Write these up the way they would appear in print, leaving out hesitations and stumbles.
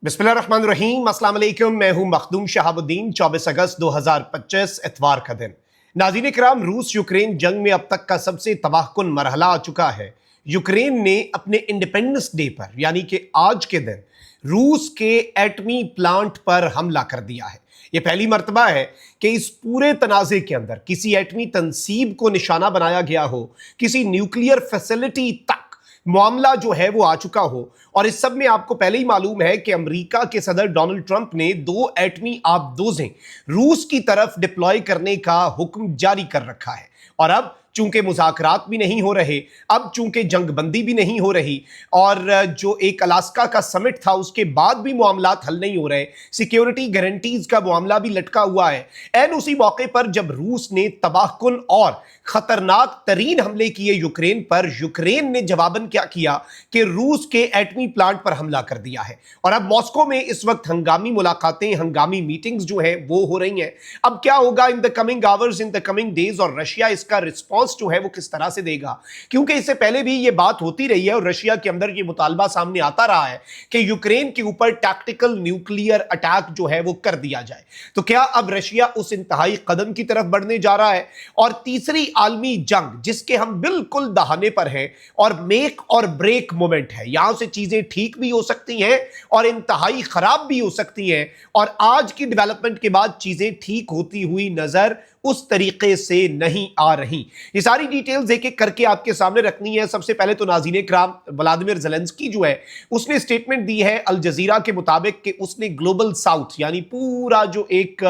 बिस्मिल्लाहिर्रहमानिर्रहीम, अस्सलाम वालेकुम। मैं हूं मखदूम शहाबुद्दीन। 24 अगस्त 2025 इतवार का दिन। नाज़रीन किराम, रूस यूक्रेन जंग में अब तक का सबसे तबाहकुन मरहला आ चुका है। यूक्रेन ने अपने इंडिपेंडेंस डे पर यानी कि आज के दिन रूस के एटमी प्लांट पर हमला कर दिया है। यह पहली मर्तबा है कि इस पूरे तनाज़े के अंदर किसी एटमी तंसीब को निशाना बनाया गया हो, किसी न्यूक्लियर फैसिलिटी तक मामला जो है वो आ चुका हो। और इस सब में आपको पहले ही मालूम है कि अमेरिका के सदर डोनाल्ड ट्रंप ने 2 एटमी आबदोजें रूस की तरफ डिप्लॉय करने का हुक्म जारी कर रखा है। और अब चूंकि मुज़ाकरात भी नहीं हो रहे, अब चूंकि जंगबंदी भी नहीं हो रही, और जो एक अलास्का का समिट था उसके बाद भी मामलात हल नहीं हो रहे, सिक्योरिटी गारंटीज का मामला भी लटका हुआ है। एन उसी मौके पर जब रूस ने तबाहकुन और खतरनाक तरीन हमले किए यूक्रेन पर, यूक्रेन ने जवाबन क्या किया कि रूस के एटमी प्लांट पर हमला कर दिया है। और अब मॉस्को में इस वक्त हंगामी मुलाकातें, हंगामी मीटिंग्स जो है वो हो रही हैं। अब क्या होगा in the coming hours, in the coming days, और रशिया इसका रिस्पॉन्स जो है वो किस तरह से देगा। क्योंकि इससे पहले भी ये बात होती रही है और रशिया के अंदर ये मुतालबा सामने आता रहा है कि यूक्रेन के ऊपर टैक्टिकल न्यूक्लियर अटैक जो है वो कर दिया जाए। तो क्या अब रशिया उस इंतहाई कदम की तरफ बढ़ने जा रहा है? और तीसरी आलमी जंग जिसके हम बिल्कुल दहाने पर हैं और मेक और ब्रेक मोमेंट है, यहां से चीजें ठीक भी हो सकती हैं और इंतहाई खराब भी हो सकती हैं। और आज की डेवलपमेंट के बाद चीजें ठीक होती हुई नजर उस तरीके से नहीं आ रही। ये सारी डिटेल्स एक एक करके आपके सामने रखनी है। सबसे पहले तो नाज़रीन किराम, व्लादिमीर ज़ेलेंस्की जो है उसने स्टेटमेंट दी है अल जज़ीरा के मुताबिक कि उसने ग्लोबल साउथ यानी पूरा जो एक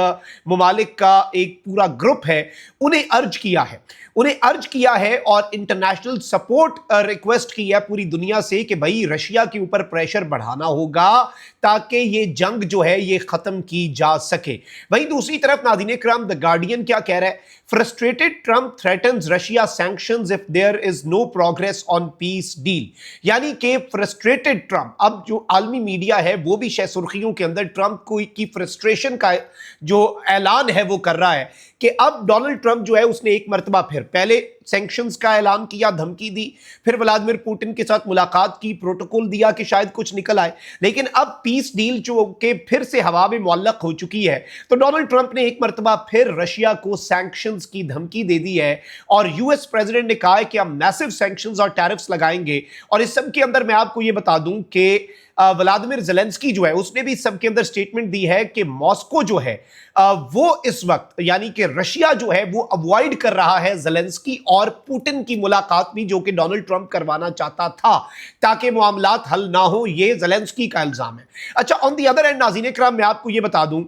ममालिक का एक पूरा ग्रुप है उन्हें अर्ज किया है और इंटरनेशनल सपोर्ट रिक्वेस्ट की है पूरी दुनिया से कि भाई रशिया के ऊपर प्रेशर बढ़ाना होगा ताकि ये जंग जो है ये खत्म की जा सके। वहीं दूसरी तरफ नाज़रीन किराम, द गार्डियन क्या कह रहा है? Frustrated Trump threatens Russia sanctions if there is no progress on peace deal. यानी कि फ्रस्ट्रेटेड ट्रंप, अब जो आलमी मीडिया है वो भी शह सुर्खियों के अंदर ट्रंप की फ्रस्ट्रेशन का जो ऐलान है वो कर रहा है कि अब डोनाल्ड ट्रंप जो है उसने एक मर्तबा फिर पहले सैंक्शंस का ऐलान किया, धमकी दी, फिर व्लादिमीर पुतिन के साथ मुलाकात की, प्रोटोकॉल दिया कि शायद कुछ निकल आए, लेकिन अब पीस डील जो कि फिर से हवा में मुअल्लक हो चुकी है। तो डोनाल्ड ट्रंप ने एक मर्तबा फिर रशिया को सैंक्शंस की धमकी दे दी है और यूएस प्रेसिडेंट ने कहा है कि हम मैसिव सैंक्शंस और टैरिफ्स लगाएंगे। और इस सब के अंदर मैं आपको यह बता दूं कि व्लादिमीर ज़ेलेंस्की जो है उसने भी सबके अंदर स्टेटमेंट दी है कि मॉस्को जो है वो इस वक्त यानी कि रशिया जो है वो अवॉइड कर रहा है ज़ेलेंस्की और पुतिन की मुलाकात भी, जो कि डोनाल्ड ट्रंप करवाना चाहता था ताकि मामलात हल ना हो। ये ज़ेलेंस्की का इल्जाम है। अच्छा, ऑन दी अदर एंड नाज़रीन इकराम, मैं आपको ये बता दूं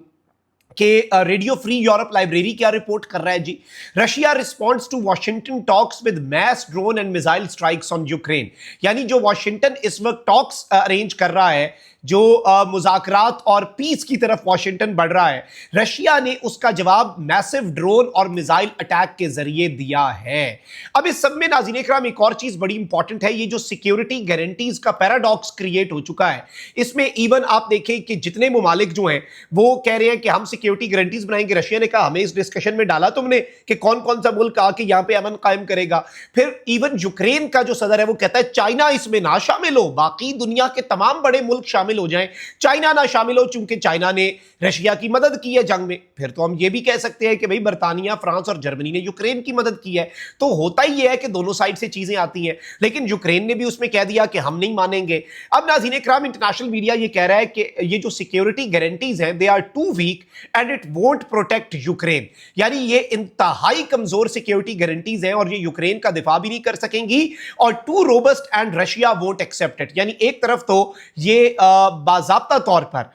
कि रेडियो फ्री यूरोप लाइब्रेरी क्या रिपोर्ट कर रहा है जी? Russia responds to Washington talks with mass drone and missile strikes on Ukraine. यानी जो वॉशिंगटन इस वक्त टॉक्स अरेंज कर रहा है, जो मुज़ाकरात और पीस की तरफ वॉशिंगटन बढ़ रहा है, रशिया ने उसका जवाब मैसिव ड्रोन और मिसाइल अटैक के जरिए दिया है। अब इस सब में नाज़रीन इकराम एक और चीज बड़ी इंपॉर्टेंट है, ये जो सिक्योरिटी गारंटीज का पैराडॉक्स क्रिएट हो चुका है। इसमें इवन आप देखें कि जितने ममालिक जो हैं वो कह रहे हैं कि हम सिक्योरिटी गारंटीज बनाएंगे। रशिया ने कहा, हमें इस डिस्कशन में डाला तुमने कि कौन कौन सा मुल्क आके यहां पे अमन कायम करेगा? फिर इवन यूक्रेन का जो सदर है वो कहता है चाइना इसमें ना शामिल हो, बाकी दुनिया के तमाम बड़े मुल्क शामिल हो जाएं, चाइना ना शामिल हो, चूंकि चाइना ने रशिया की मदद की है जंग में। फिर तो हम ये भी कह सकते हैं कि भाई बर्तानिया, फ्रांस और जर्मनी ने यूक्रेन की मदद की है। तो होता ही है कि दोनों साइड से चीजें आती हैं, लेकिन यूक्रेन ने भी उसमें कह दिया कि हम नहीं मानेंगे। अब नाज़रीन इकराम, इंटरनेशनल मीडिया ये कह रहा है कि ये जो सिक्योरिटी गारंटीज हैं they are too weak and it won't protect Ukraine. यानी ये इंतहाई कमजोर सिक्योरिटी गारंटीज हैं और ये यूक्रेन का दिफा भी नहीं कर सकेंगी, और too robust and Russia won't accept it. यानी एक तरफ तो ये बाज़ाब्ता तौर पर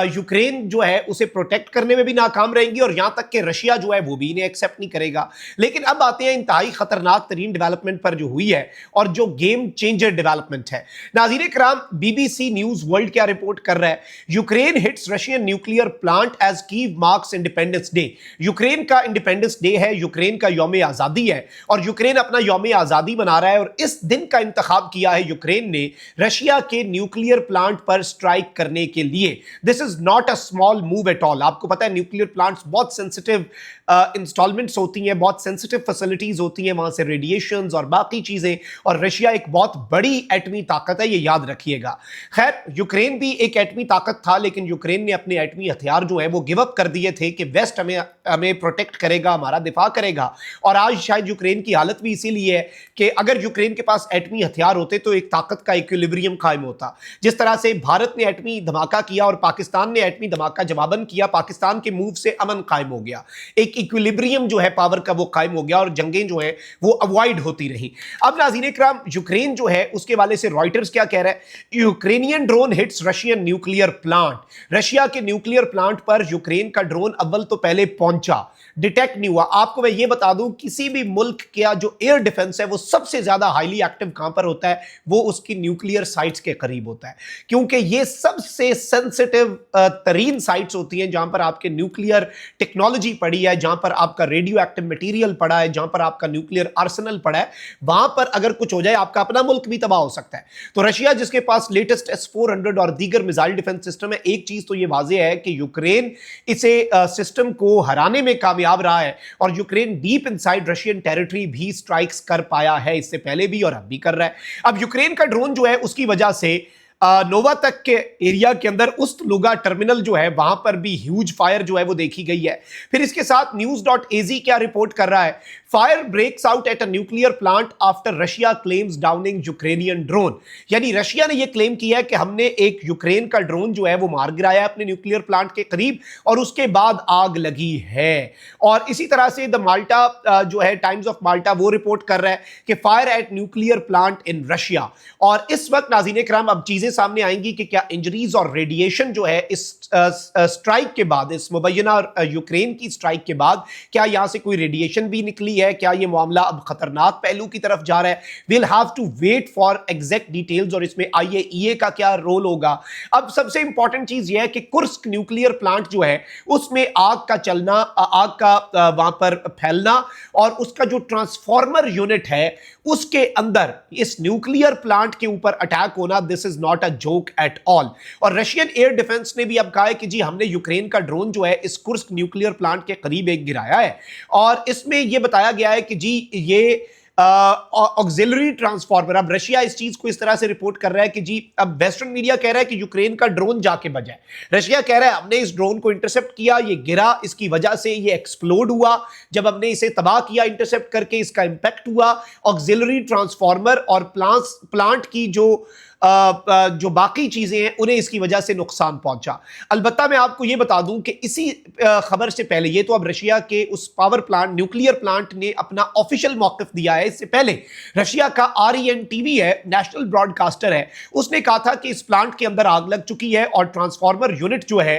यूक्रेन जो है उसे प्रोटेक्ट करने में भी नाकाम रहेंगी और यहां तक कि रशिया जो है वो भी इन्हें एक्सेप्ट नहीं करेगा। लेकिन अब आते हैं इंतहाई खतरनाक तरीन डेवलपमेंट पर जो हुई है और जो गेम चेंजर डेवलपमेंट है। नाज़रीन किराम, बीबीसी न्यूज वर्ल्ड क्या रिपोर्ट कर रहा है? Ukraine hits Russian nuclear plant as Kyiv marks independence day. Ukraine का इंडिपेंडेंस डे है, यूक्रेन का यौम आजादी है और यूक्रेन अपना यौम आजादी मना रहा है। और इस दिन का इंतखाब किया है यूक्रेन ने रशिया के न्यूक्लियर प्लांट पर स्ट्राइक करने के लिए। This is not a small move at all. आपको पता है न्यूक्लियर प्लांट्स बहुत सेंसिटिव इंस्टॉलमेंट्स होती हैं, बहुत सेंसिटिव फैसिलिटीज होती हैं, वहां से रेडिएशंस और बाकी चीजें, और रशिया एक बहुत बड़ी एटमी ताकत है, ये याद रखिएगा। खैर, यूक्रेन भी एक एटमी ताकत था, लेकिन यूक्रेन ने अपने एटमी हथियार जो है वो गिव अप कर दिए थे कि वेस्ट हमें प्रोटेक्ट करेगा, हमारा दिफा करेगा। और आज शायद यूक्रेन की हालत भी इसीलिए है कि अगर यूक्रेन के पास एटमी हथियार होते तो एक ताकत का इक्विलिब्रियम कायम होता। जिस तरह से भारत ने एटमी धमाका किया और पाकिस्तान ने एटमी धमाका जवाबन किया, पाकिस्तान के मूव से अमन कायम हो गया, एक इक्विलिब्रियम जो है पावर का वो कायम हो गया और जंगें जो है वो अवॉइड होती रही। अब नाज़रीन इकराम, यूक्रेन जो है उसके वाले से रॉयटर्स क्या कह रहा है? Ukrainian drone hits Russian nuclear plant. Russia के न्यूक्लियर प्लांट पर यूक्रेन का ड्रोन अव्वल तो पहले पहुंचा, डिटेक्ट नहीं हुआ। आपको मैं ये बता दूं, किसी भी मुल्क का जो एयर डिफेंस है वो सबसे ज्यादा हाईली एक्टिव कहां पर होता है? वो उसकी न्यूक्लियर साइट्स के करीब होता है, क्योंकि ये सबसे सेंसिटिव तरीन साइट्स होती हैं जहां पर आपके न्यूक्लियर टेक्नोलॉजी पड़ी है, जहां पर आपका रेडियो एक्टिव मटीरियल पड़ा है, जहां पर आपका न्यूक्लियर आर्सेनल पड़ा है। वहां पर अगर कुछ हो जाए आपका अपना मुल्क भी तबाह हो सकता है। तो रशिया जिसके पास लेटेस्ट S-400 और दीगर मिसाइल डिफेंस सिस्टम है, एक चीज तो ये वाज़ेह है कि यूक्रेन इसे सिस्टम को हराने में कामयाब रहा है और Ukraine deep inside Russian territory भी स्ट्राइक्स कर पाया है, इससे पहले भी और अब भी कर रहा है। अब यूक्रेन का ड्रोन जो है उसकी वजह से नोवा तक के एरिया के अंदर उस लुगा टर्मिनल जो है वहां पर भी ह्यूज फायर जो है वो देखी गई है। फिर इसके साथ न्यूज़.az क्या रिपोर्ट कर रहा है? Fire breaks out at a nuclear plant after Russia claims downing Ukrainian drone. यानी रशिया ने यह क्लेम किया है कि हमने एक यूक्रेन का ड्रोन जो है वो मार गिराया है अपने न्यूक्लियर प्लांट के करीब और उसके बाद आग लगी है। और इसी तरह से द माल्टा जो है, टाइम्स ऑफ माल्टा, वो रिपोर्ट कर रहा है कि fire eight nuclear plant in Russia. और इस वक्त नाज़रीन इकराम अब चीजें सामने आएंगी कि क्या इंजरीज और रेडिएशन जो है इस स्ट्राइक के बाद, इस मुबैना यूक्रेन की स्ट्राइक के बाद, क्या यहां से कोई रेडिएशन भी निकली है? क्या ये मामला अब खतरनाक पहलू की तरफ जा रहा है? Will have to wait for exact details और इसमें IAEA का क्या रोल होगा। अब सबसे इंपॉर्टेंट चीज यह है कि कुर्स्क न्यूक्लियर प्लांट जो है उसमें आग का चलना, आग का वहां पर फैलना और उसका जो ट्रांसफार्मर यूनिट है उसके अंदर इस न्यूक्लियर प्लांट के ऊपर अटैक होना, this is not a joke at all. और रशियन एयर डिफेंस ने भी अब कहा है कि जी हमने यूक्रेन का ड्रोन जो है इस कुर्स्क न्यूक्लियर प्लांट के करीब एक गिराया है और इसमें यह बताया गया है कि जी ये ऑक्सिलरी ट्रांसफार्मर। अब रशिया इस चीज को इस तरह से रिपोर्ट कर रहा है कि जी अब वेस्टर्न मीडिया कह रहा है कि यूक्रेन का ड्रोन जाके बजा है, रशिया कह रहा है हमने इस ड्रोन को इंटरसेप्ट किया, ये गिरा, इसकी वजह से ये एक्सप्लोड हुआ, जब हमने इसे तबाह किया इंटरसेप्ट करके इसका इंपैक्ट हुआ, ऑक्सिलरी ट्रांसफार्मर और प्लांट की जो बाकी चीजें हैं उन्हें इसकी वजह से नुकसान पहुंचा। अलबत्ता मैं आपको यह बता दूं कि इसी खबर से पहले, ये तो अब रशिया के उस पावर प्लांट, न्यूक्लियर प्लांट ने अपना ऑफिशियल मौकिफ दिया है। इससे पहले रशिया का REN TV है, नेशनल ब्रॉडकास्टर है, उसने कहा था कि इस प्लांट के अंदर आग लग चुकी है और ट्रांसफार्मर यूनिट जो है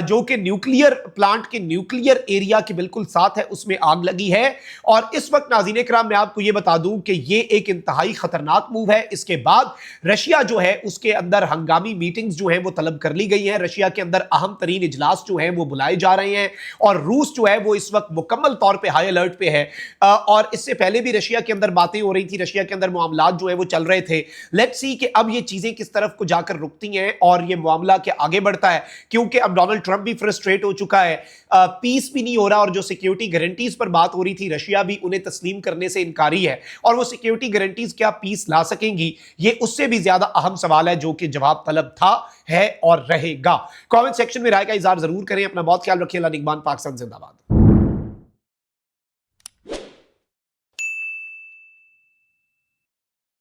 जो कि न्यूक्लियर प्लांट के न्यूक्लियर एरिया के बिल्कुल साथ है उसमें आग लगी है। और इस वक्त नाज़रीन इकराम मैं आपको यह बता दूं कि यह एक इंतहाई खतरनाक मूव है। इसके बाद रशिया जो है उसके अंदर हंगामी मीटिंग्स जो है वो तलब कर ली गई है, रशिया के अंदर अहम तरीन इजलास जो है वो बुलाए जा रहे हैं और रूस जो है वो इस वक्त मुकम्मल तौर पे हाई अलर्ट पे है। और इससे पहले भी रशिया के अंदर बातें हो रही थी, रशिया के अंदर मामलात जो है वो चल रहे थे। लेट्स सी कि अब ये चीजें किस तरफ को जाकर रुकती हैं और ये मामला के आगे बढ़ता है, क्योंकि अब डोनाल्ड ट्रंप भी फ्रस्ट्रेट हो चुका है, पीस भी नहीं हो रहा और जो सिक्योरिटी गारंटीज पर बात हो रही थी रशिया भी उन्हें तस्लीम करने से इनकारी है और वो सिक्योरिटी गारंटीज क्या पीस ला सकेंगी, ये उससे भी ज्यादा अहम सवाल है जो कि जवाब तलब था, है और रहेगा। कमेंट सेक्शन में राय का इजहार जरूर करें। अपना बहुत ख्याल रखिए। अल्लाह निगहबान। पाकिस्तान जिंदाबाद।